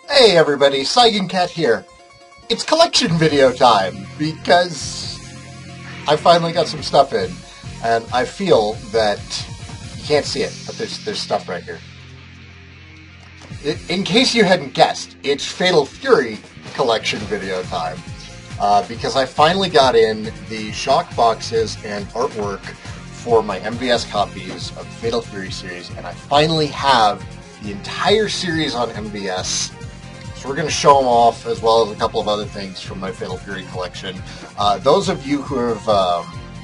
Hey everybody, saigancat here. It's collection video time because I finally got some stuff in, and I feel that you can't see it, but there's stuff right here. In case you hadn't guessed, it's Fatal Fury collection video time because I finally got in the shock boxes and artwork for my MVS copies of the Fatal Fury series, and I finally have the entire series on MVS. So we're going to show them off, as well as a couple of other things from my Fatal Fury collection. Those of you who have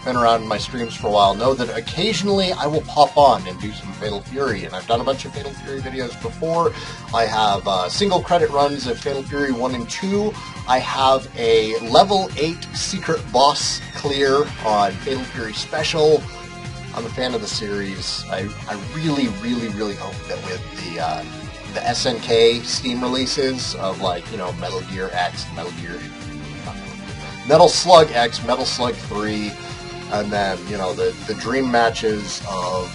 been around my streams for a while know that occasionally I will pop on and do some Fatal Fury, and I've done a bunch of Fatal Fury videos before. I have single credit runs of Fatal Fury 1 and 2. I have a level 8 secret boss clear on Fatal Fury Special. I'm a fan of the series. I really hope that with the SNK Steam releases of, like, you know, Metal Gear X, Metal Slug X, Metal Slug 3, and then, you know, the dream matches of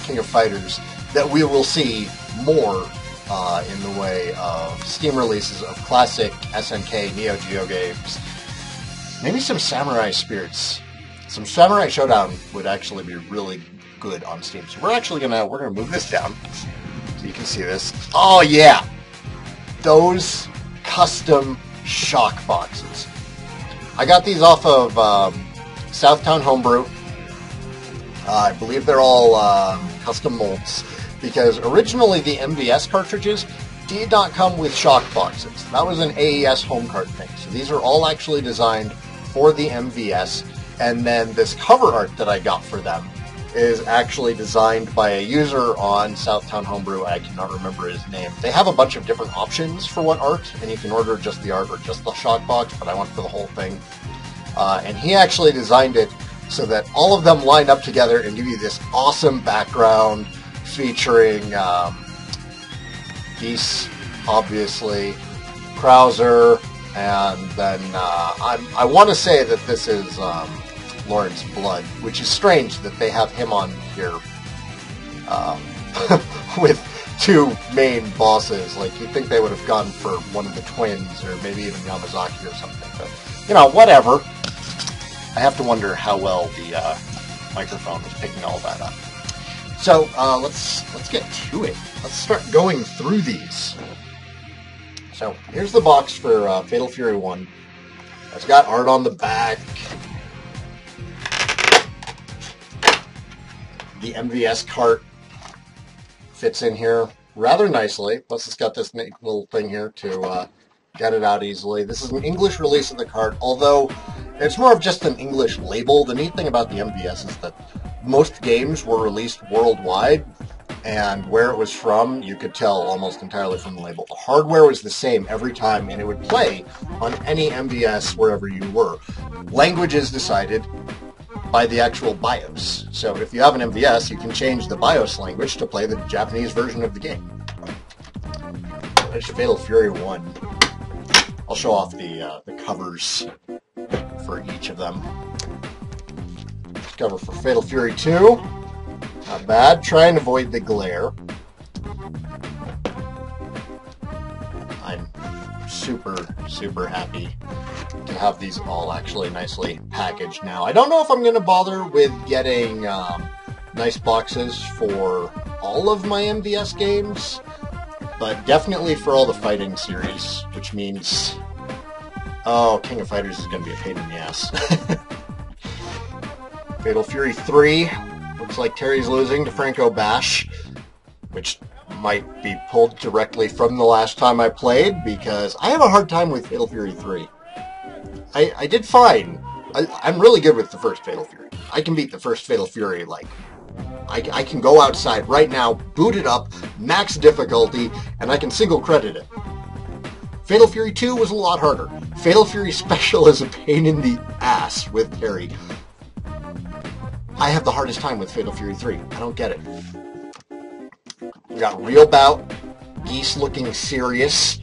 King of Fighters, that we will see more in the way of Steam releases of classic SNK Neo Geo games. Maybe some Samurai Spirits. Some Samurai Showdown would actually be really good on Steam. So we're gonna move this down so you can see this. Oh yeah, those custom shock boxes. I got these off of Southtown Homebrew. I believe they're all custom molds, because originally the MVS cartridges did not come with shock boxes. That was an AES home cart thing. So these are all actually designed for the MVS. And then this cover art that I got for them is actually designed by a user on Southtown Homebrew. I cannot remember his name. They have a bunch of different options for what art, and you can order just the art or just the shock box, but I went for the whole thing. And he actually designed it so that all of them line up together and give you this awesome background featuring Geese, obviously, Krauser, and then I want to say that this is Lawrence Blood, which is strange that they have him on here with two main bosses. Like, you'd think they would have gone for one of the twins, or maybe even Yamazaki or something. But, you know, whatever. I have to wonder how well the microphone was picking all that up. So let's get to it. Let's start going through these. So here's the box for Fatal Fury 1. It's got art on the back. The MVS cart fits in here rather nicely. Plus it's got this neat little thing here to get it out easily. This is an English release of the cart, although it's more of just an English label. The neat thing about the MVS is that most games were released worldwide, and where it was from, you could tell almost entirely from the label. The hardware was the same every time, and it would play on any MVS wherever you were. Language is decided by the actual BIOS. So if you have an MVS, you can change the BIOS language to play the Japanese version of the game. There's Fatal Fury 1. I'll show off the covers for each of them. Cover for Fatal Fury 2. Not bad. Try and avoid the glare. I'm super happy to have these all actually nicely packaged now. I don't know if I'm going to bother with getting nice boxes for all of my MVS games, but definitely for all the fighting series, which means, oh, King of Fighters is going to be a pain in the ass. Fatal Fury 3. Looks like Terry's losing to Franco Bash, which might be pulled directly from the last time I played, because I have a hard time with Fatal Fury 3. I did fine. I'm really good with the first Fatal Fury. I can beat the first Fatal Fury, like, I can go outside right now, boot it up, max difficulty, and I can single credit it. Fatal Fury 2 was a lot harder. Fatal Fury Special is a pain in the ass with Terry. I have the hardest time with Fatal Fury 3. I don't get it. We got Real Bout. Geese looking serious.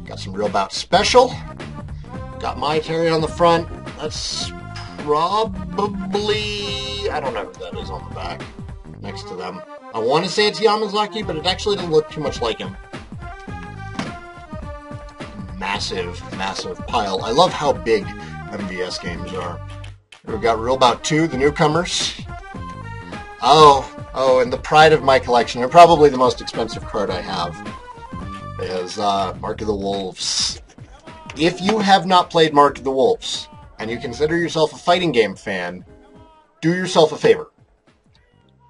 Got some Real Bout Special. Got my Terry on the front. That's probably... I don't know who that is on the back. next to them. I want to say it's Yamazaki, but it actually doesn't look too much like him. Massive, massive pile. I love how big MVS games are. We've got Real Bout 2, the newcomers. Oh, and the pride of my collection, and probably the most expensive card I have, is Mark of the Wolves. If you have not played Mark of the Wolves, and you consider yourself a fighting game fan, do yourself a favor.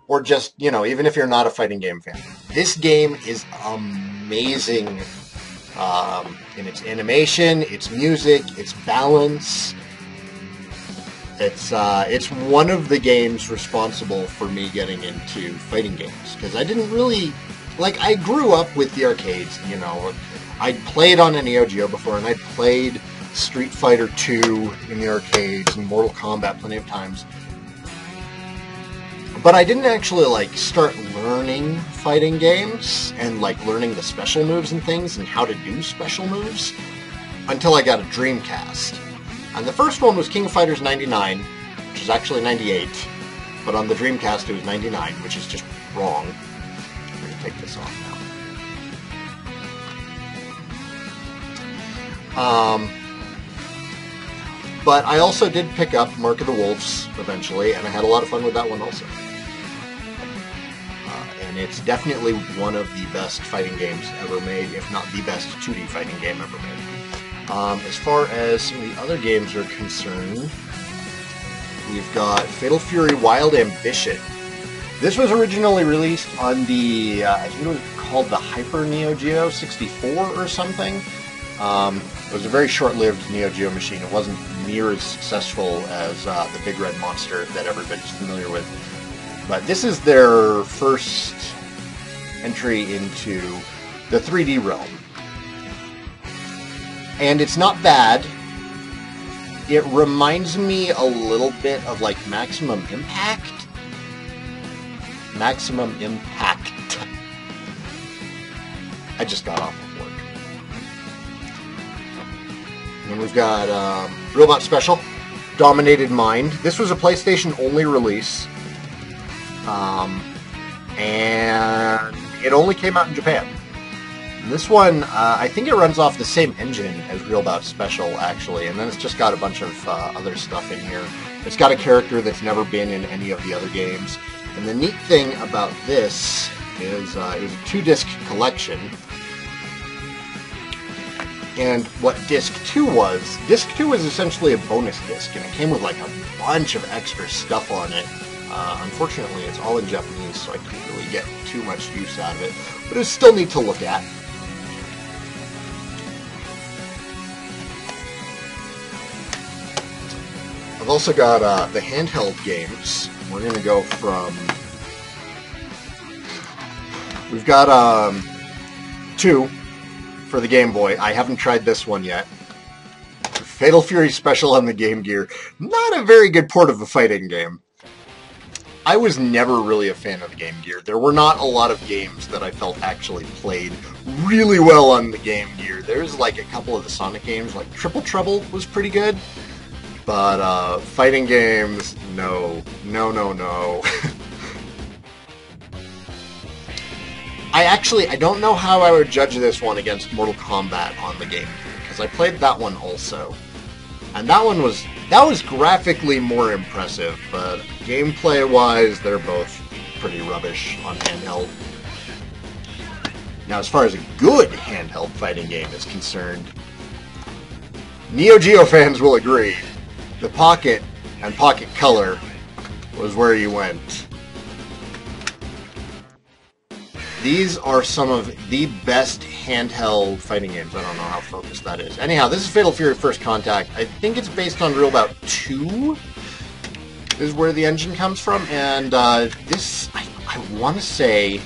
Or just, you know, even if you're not a fighting game fan. This game is amazing in its animation, its music, its balance. It's one of the games responsible for me getting into fighting games. Because I didn't really... Like, I grew up with the arcades, you know. I'd played on a Neo Geo before, and I'd played Street Fighter 2 in the arcades, and Mortal Kombat plenty of times. But I didn't actually, like, start learning fighting games, and, like, learning the special moves and things, and how to do special moves, until I got a Dreamcast. And the first one was King of Fighters 99, which is actually 98, but on the Dreamcast it was 99, which is just wrong. I'm going to take this off now. But I also did pick up Mark of the Wolves eventually, and I had a lot of fun with that one also. And it's definitely one of the best fighting games ever made, if not the best 2D fighting game ever made. As far as some of the other games are concerned, we've got Fatal Fury Wild Ambition. This was originally released on the, I think it was called the Hyper Neo Geo 64 or something. It was a very short-lived Neo Geo machine. It wasn't near as successful as the Big Red Monster that everybody's familiar with. But this is their first entry into the 3D realm. And it's not bad. It reminds me a little bit of, like, Maximum Impact. Maximum Impact. I just got off of work. And then we've got Robot Special, Dominated Mind. This was a PlayStation-only release. And it only came out in Japan. This one, I think it runs off the same engine as Real Bout Special, actually, and then it's just got a bunch of other stuff in here. It's got a character that's never been in any of the other games. And the neat thing about this is it was a 2-disc collection. And what Disc 2 was essentially a bonus disc, and it came with, like, a bunch of extra stuff on it. Unfortunately, it's all in Japanese, so I couldn't really get too much use out of it, but it's still neat to look at. I've also got the handheld games. We're going to go from... We've got 2 for the Game Boy. I haven't tried this one yet. Fatal Fury Special on the Game Gear. Not a very good port of a fighting game. I was never really a fan of the Game Gear. There were not a lot of games that I felt actually played really well on the Game Gear. There's, like, a couple of the Sonic games, like Triple Trouble was pretty good. But, fighting games, no. No, no, no. I don't know how I would judge this one against Mortal Kombat on the Game Gear, because I played that one also. And that was graphically more impressive, but gameplay-wise, they're both pretty rubbish on handheld. Now, as far as a good handheld fighting game is concerned, Neo Geo fans will agree. The Pocket and Pocket Color was where you went. These are some of the best handheld fighting games. I don't know how focused that is. Anyhow, this is Fatal Fury First Contact. I think it's based on Real Bout 2 is where the engine comes from. And this, I want to say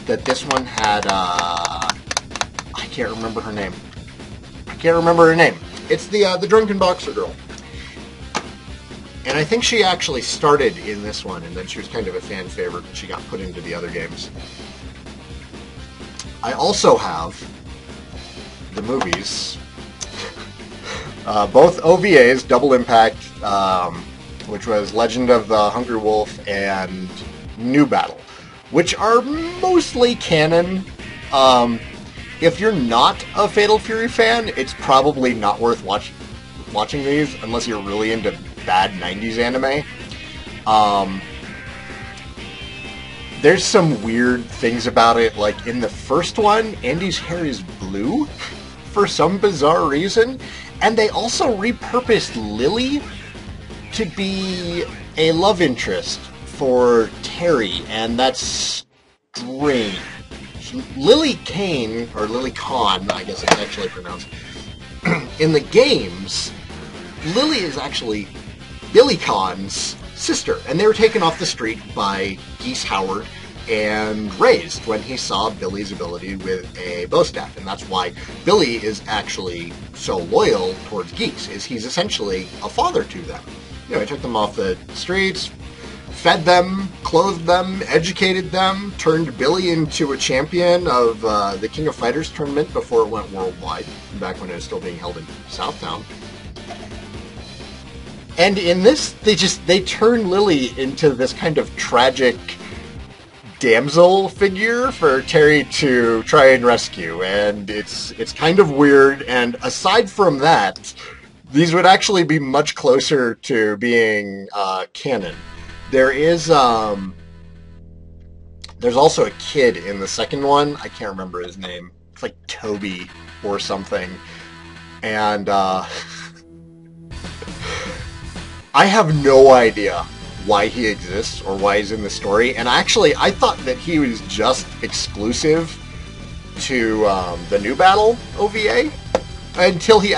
that this one had, I can't remember her name. It's the drunken boxer girl. And I think she actually started in this one, and then she was kind of a fan favorite, and she got put into the other games. I also have the movies. Both OVAs, Double Impact, which was Legend of the Hungry Wolf, and New Battle, which are mostly canon. If you're not a Fatal Fury fan, it's probably not worth watching these unless you're really into bad 90s anime. There's some weird things about it, like in the first one, Andy's hair is blue for some bizarre reason, and they also repurposed Lily to be a love interest for Terry, and that's strange. Lily Kane, or Lily Khan, I guess it's actually pronounced, in the games, Lily is actually Billy Khan's sister, and they were taken off the street by Geese Howard and raised when he saw Billy's ability with a bow staff, and that's why Billy is actually so loyal towards Geese, is he's essentially a father to them. You know, he took them off the streets, fed them, clothed them, educated them, turned Billy into a champion of the King of Fighters tournament before it went worldwide, back when it was still being held in Southtown. And in this, they turn Lily into this kind of tragic damsel figure for Terry to try and rescue, and it's kind of weird. And aside from that, these would actually be much closer to being canon. There is there's also a kid in the second one. I can't remember his name. It's like Toby or something, and I have no idea why he exists or why he's in the story. And actually, I thought that he was just exclusive to the New Battle OVA until he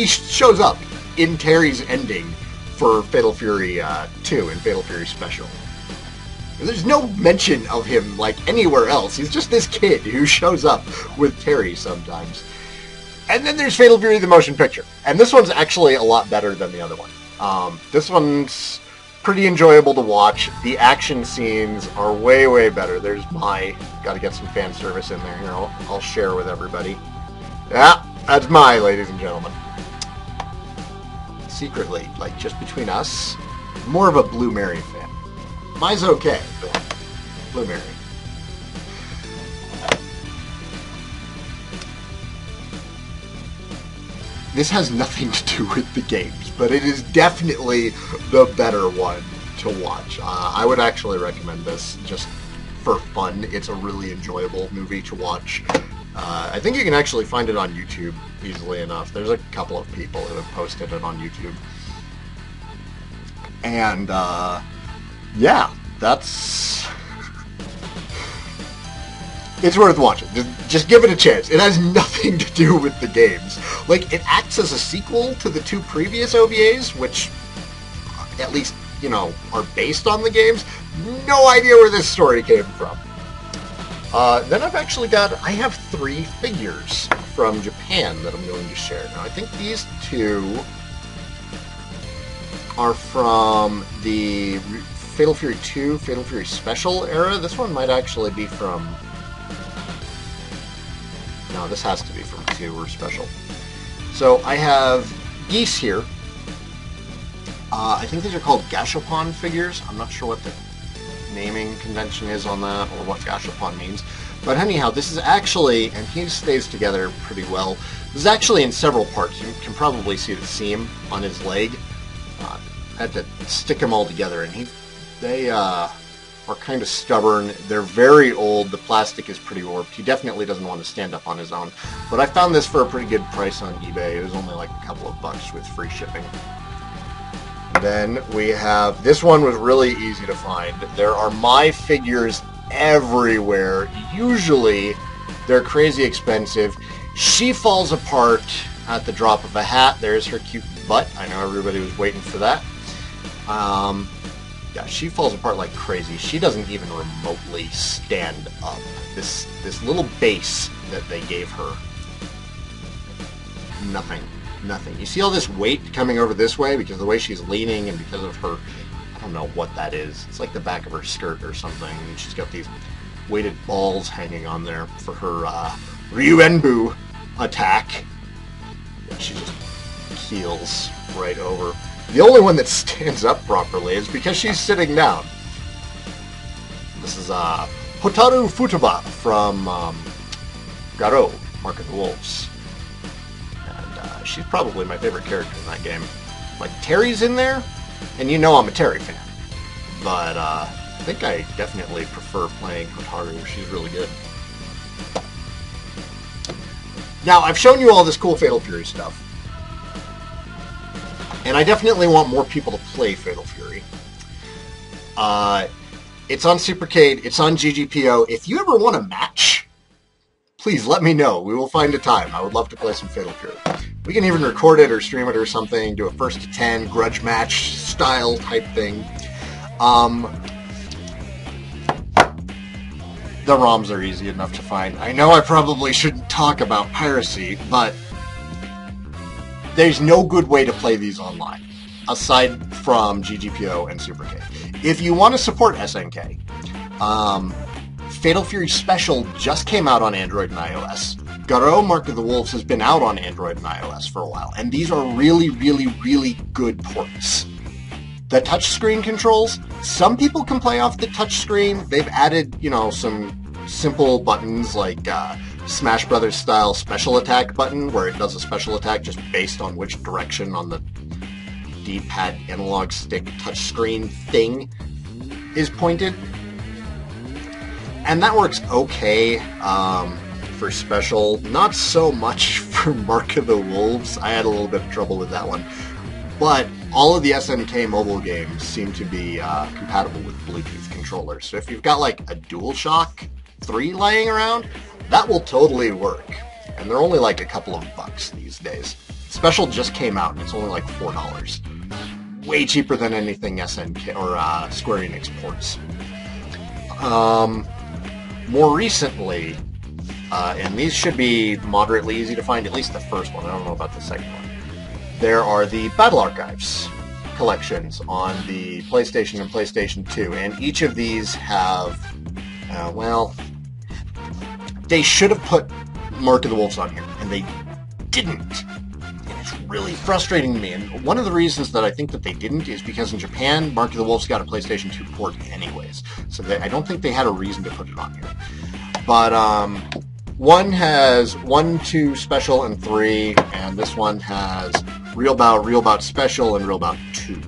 shows up in Terry's ending for Fatal Fury 2 and Fatal Fury Special. There's no mention of him like anywhere else. He's just this kid who shows up with Terry sometimes. And then there's Fatal Fury the motion picture, and this one's actually a lot better than the other one. This one's pretty enjoyable to watch. The action scenes are way, way better. There's gotta get some fan service in there here. I'll share with everybody. Yeah, that's ladies and gentlemen. Secretly, like just between us, more of a Blue Mary fan. Mine's okay, but Blue Mary. This has nothing to do with the games, but it is definitely the better one to watch. I would actually recommend this just for fun. It's a really enjoyable movie to watch. I think you can actually find it on YouTube easily enough. There's a couple of people who have posted it on YouTube. And, yeah, that's... It's worth watching. Just give it a chance. It has nothing to do with the games. Like, it acts as a sequel to the two previous OVAs, which, at least, you know, are based on the games. No idea where this story came from. Then I have 3 figures from Japan that I'm going to share. Now, I think these 2 are from the Fatal Fury 2, Fatal Fury Special era. This one might actually be from... No, this has to be from 2 or Special. So I have Geese here. I think these are called Gashapon figures. I'm not sure what the naming convention is on that, or what Gashapon means. But anyhow, this is actually, and he stays together pretty well, this is actually in several parts. You can probably see the seam on his leg. I had to stick them all together, and they are kind of stubborn. They're very old. The plastic is pretty warped. He definitely doesn't want to stand up on his own. But I found this for a pretty good price on eBay. It was only like a couple of bucks with free shipping. Then we have, this one was really easy to find. There are my figures everywhere. Usually they're crazy expensive. She falls apart at the drop of a hat. There's her cute butt. I know everybody was waiting for that. Yeah, she falls apart like crazy. She doesn't even remotely stand up. This little base that they gave her. Nothing. You see all this weight coming over this way because of the way she's leaning and because of her, I don't know what that is. It's like the back of her skirt or something. And she's got these weighted balls hanging on there for her Ryuenbu attack. Yeah, she just keels right over. The only one that stands up properly is because she's sitting down. This is Hotaru Futaba from Garo, Mark of the Wolves. And she's probably my favorite character in that game. Like, Terry's in there, and you know I'm a Terry fan. But I think I definitely prefer playing Hotaru. She's really good. Now, I've shown you all this cool Fatal Fury stuff. And I definitely want more people to play Fatal Fury. It's on Supercade, it's on GGPO. If you ever want a match, please let me know. We will find a time. I would love to play some Fatal Fury. We can even record it or stream it or something, do a first to 10 grudge match style type thing. The ROMs are easy enough to find. I know I probably shouldn't talk about piracy, but there's no good way to play these online, aside from GGPO and Supercade. If you want to support SNK, Fatal Fury Special just came out on Android and iOS. Garo Mark of the Wolves has been out on Android and iOS for a while, and these are really, really, really good ports. The touchscreen controls, some people can play off the touchscreen. They've added, you know, some simple buttons like Smash Brothers style special attack button, where it does a special attack just based on which direction on the D-pad analog stick touchscreen thing is pointed. And that works okay for Special. Not so much for Mark of the Wolves. I had a little bit of trouble with that one. But all of the SNK mobile games seem to be compatible with Bluetooth controllers. So if you've got like a DualShock 3 laying around, that will totally work. And they're only like a couple of bucks these days. Special just came out and it's only like $4. Way cheaper than anything SNK or Square Enix ports. More recently, and these should be moderately easy to find, at least the first one. I don't know about the second one. There are the Battle Archives collections on the PlayStation and PlayStation 2, and each of these have, well, they should have put Mark of the Wolves on here, and they didn't. And it's really frustrating to me, and one of the reasons that I think that they didn't is because in Japan, Mark of the Wolves got a PlayStation 2 port anyways, so I don't think they had a reason to put it on here. But, one has 1, 2 Special, and 3, and this one has Real Bout Special, and Real Bout 2.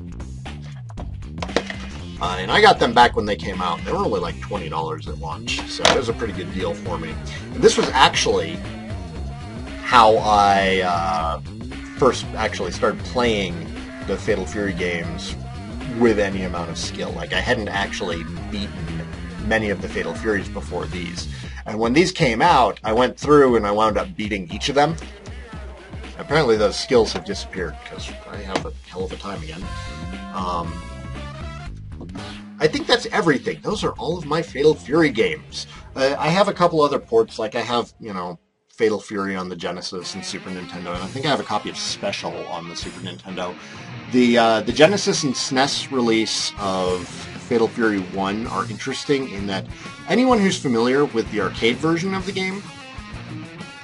And I got them back when they came out. They were only like $20 at launch, so it was a pretty good deal for me. And this was actually how I first actually started playing the Fatal Fury games with any amount of skill. Like, I hadn't actually beaten many of the Fatal Furies before these. And when these came out, I went through and I wound up beating each of them. Apparently those skills have disappeared because I have a hell of a time again. I think that's everything. Those are all of my Fatal Fury games. I have a couple other ports, like I have, you know, Fatal Fury on the Genesis and Super Nintendo, and I think I have a copy of Special on the Super Nintendo. The Genesis and SNES release of Fatal Fury 1 are interesting in that anyone who's familiar with the arcade version of the game,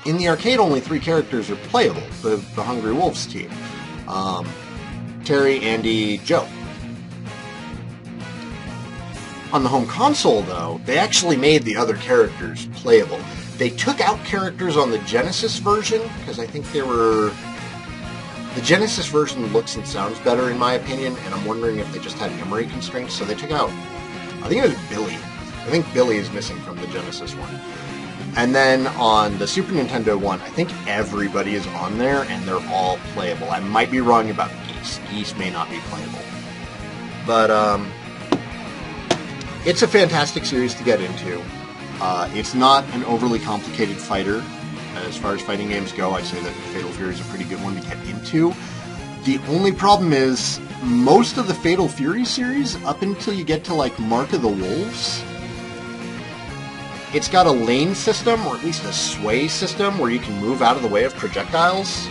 in the arcade only 3 characters are playable, the Hungry Wolves team. Terry, Andy, Joe. On the home console, though, they actually made the other characters playable. They took out characters on the Genesis version, because I think they were... The Genesis version looks and sounds better, in my opinion, and I'm wondering if they just had memory constraints, so they took out... I think it was Billy. I think Billy is missing from the Genesis one. And then on the Super Nintendo one, I think everybody is on there, and they're all playable. I might be wrong about Geese. Geese may not be playable. But, it's a fantastic series to get into. It's not an overly complicated fighter. As far as fighting games go, I'd say that Fatal Fury is a pretty good one to get into. The only problem is, most of the Fatal Fury series, up until you get to, like, Mark of the Wolves, it's got a lane system, or at least a sway system, where you can move out of the way of projectiles,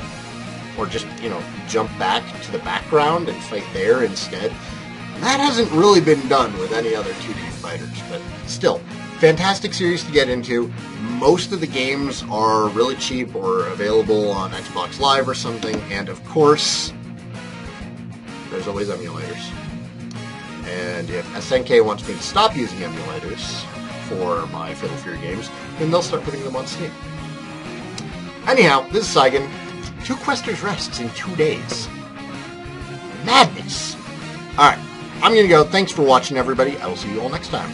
or just, you know, jump back to the background and fight there instead. That hasn't really been done with any other 2D fighters, but still, fantastic series to get into. Most of the games are really cheap or available on Xbox Live or something, and of course, there's always emulators. And if SNK wants me to stop using emulators for my Fatal Fury games, then they'll start putting them on Steam. Anyhow, this is Saigan. 2 Questers rests in 2 days. Madness! Alright, I'm gonna go. Thanks for watching, everybody. I will see you all next time.